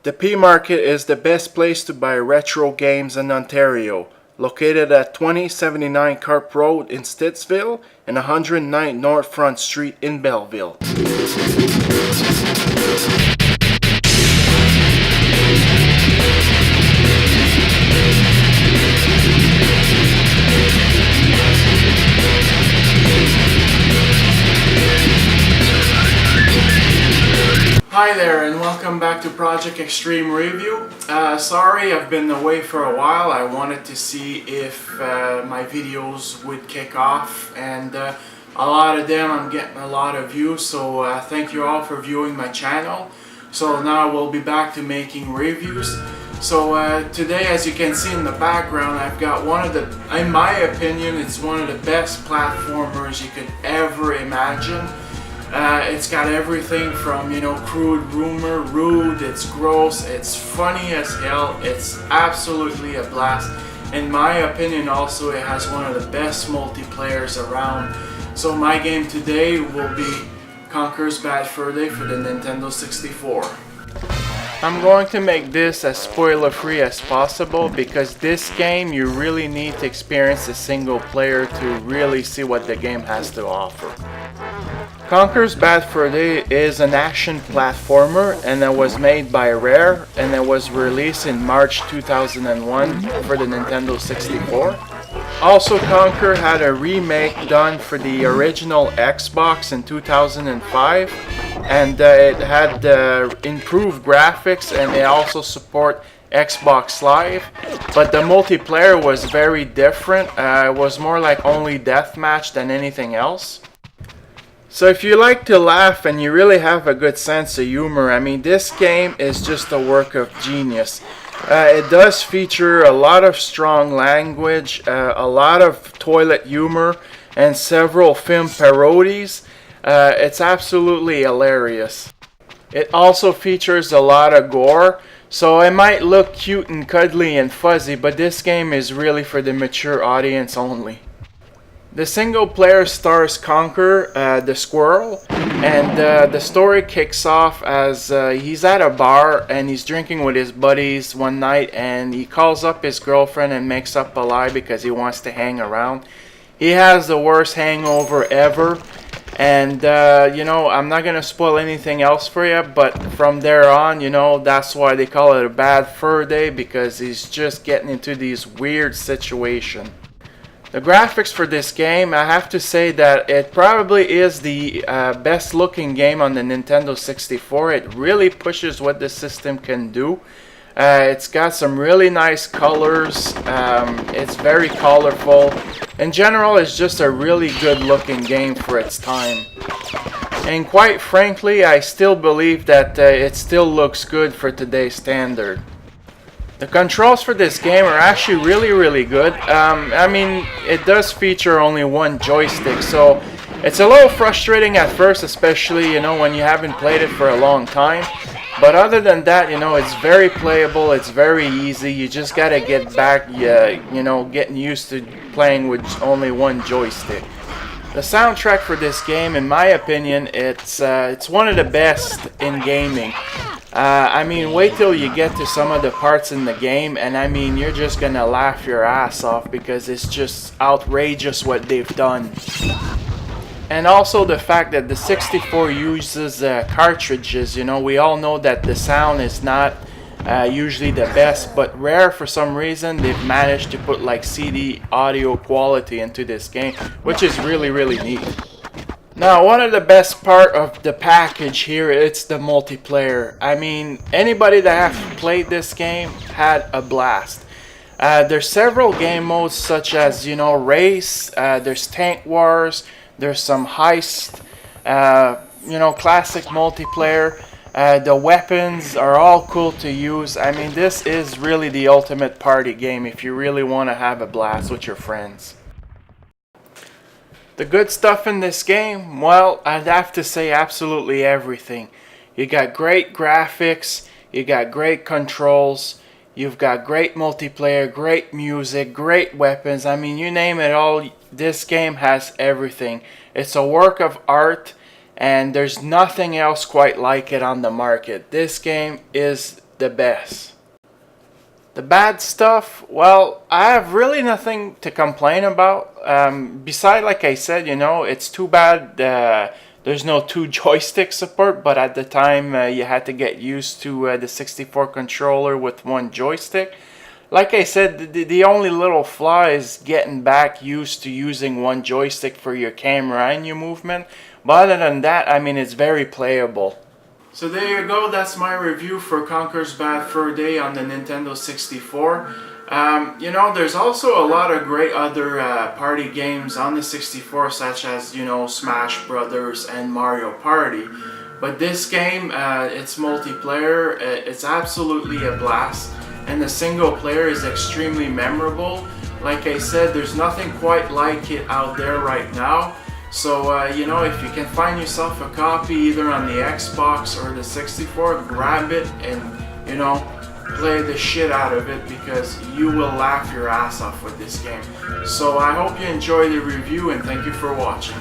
The P Market is the best place to buy retro games in Ontario, located at 2079 Carp Road in Stittsville and 109 North Front Street in Belleville. Hi there and welcome back to Project Extreme Review. Sorry I've been away for a while. I wanted to see if my videos would kick off, and a lot of them I'm getting a lot of views, so thank you all for viewing my channel. So now we'll be back to making reviews. So today, as you can see in the background, I've got one of the, in my opinion, it's one of the best platformers you could ever imagine. It's got everything from, you know, crude rumor, rude, it's gross, it's funny as hell, it's absolutely a blast. In my opinion also, it has one of the best multiplayers around. So my game today will be Conker's Bad Fur Day for the Nintendo 64. I'm going to make this as spoiler free as possible because this game you really need to experience the single player to really see what the game has to offer. Conker's Bad Fur Day is an action platformer, and it was made by Rare, and it was released in March 2001 for the Nintendo 64. Also, Conker had a remake done for the original Xbox in 2005, and it had improved graphics, and it also support Xbox Live, but the multiplayer was very different. It was more like only deathmatch than anything else. So if you like to laugh and you really have a good sense of humor, I mean, this game is just a work of genius. It does feature a lot of strong language, a lot of toilet humor, and several film parodies. It's absolutely hilarious. It also features a lot of gore, so it might look cute and cuddly and fuzzy, but this game is really for the mature audience only. The single player stars Conker, the squirrel, and the story kicks off as he's at a bar and he's drinking with his buddies one night, and he calls up his girlfriend and makes up a lie because he wants to hang around. He has the worst hangover ever, and you know, I'm not gonna spoil anything else for you, but from there on, you know, that's why they call it a Bad Fur Day, because he's just getting into these weird situations. The graphics for this game, I have to say that it probably is the best looking game on the Nintendo 64. It really pushes what the system can do. It's got some really nice colors. It's very colorful. In general, it's just a really good looking game for its time. And quite frankly, I still believe that it still looks good for today's standard. The controls for this game are actually really good. I mean, it does feature only one joystick, so it's a little frustrating at first, especially, you know, when you haven't played it for a long time. But other than that, you know, it's very playable, it's very easy. You just gotta get back, you know, getting used to playing with only one joystick. The soundtrack for this game, in my opinion, it's one of the best in gaming. I mean, wait till you get to some of the parts in the game, and I mean, you're just gonna laugh your ass off because it's just outrageous what they've done. And also the fact that the 64 uses cartridges. You know, we all know that the sound is not usually the best, but Rare, for some reason, they've managed to put like CD audio quality into this game, which is really neat. Now, one of the best part of the package here, it's the multiplayer. I mean, anybody that have played this game had a blast. There's several game modes such as, you know, race, there's tank wars, there's some heist, you know, classic multiplayer. The weapons are all cool to use. I mean, this is really the ultimate party game if you really want to have a blast with your friends. The good stuff in this game, well, I'd have to say absolutely everything. You got great graphics, you got great controls, you've got great multiplayer, great music, great weapons. I mean, you name it all, this game has everything. It's a work of art, and there's nothing else quite like it on the market. This game is the best. The bad stuff, well, I have really nothing to complain about. Beside, like I said, you know, it's too bad there's no two joystick support, but at the time you had to get used to the 64 controller with one joystick. Like I said, the only little flaw is getting back used to using one joystick for your camera and your movement. But other than that, I mean, it's very playable. So there you go, that's my review for Conker's Bad Fur Day on the Nintendo 64. You know, there's also a lot of great other party games on the 64, such as, you know, Smash Brothers and Mario Party. But this game, it's multiplayer, it's absolutely a blast, and the single player is extremely memorable. Like I said, there's nothing quite like it out there right now. So, you know, if you can find yourself a copy either on the Xbox or the 64, grab it and, you know, play the shit out of it, because you will laugh your ass off with this game. So I hope you enjoy the review, and thank you for watching.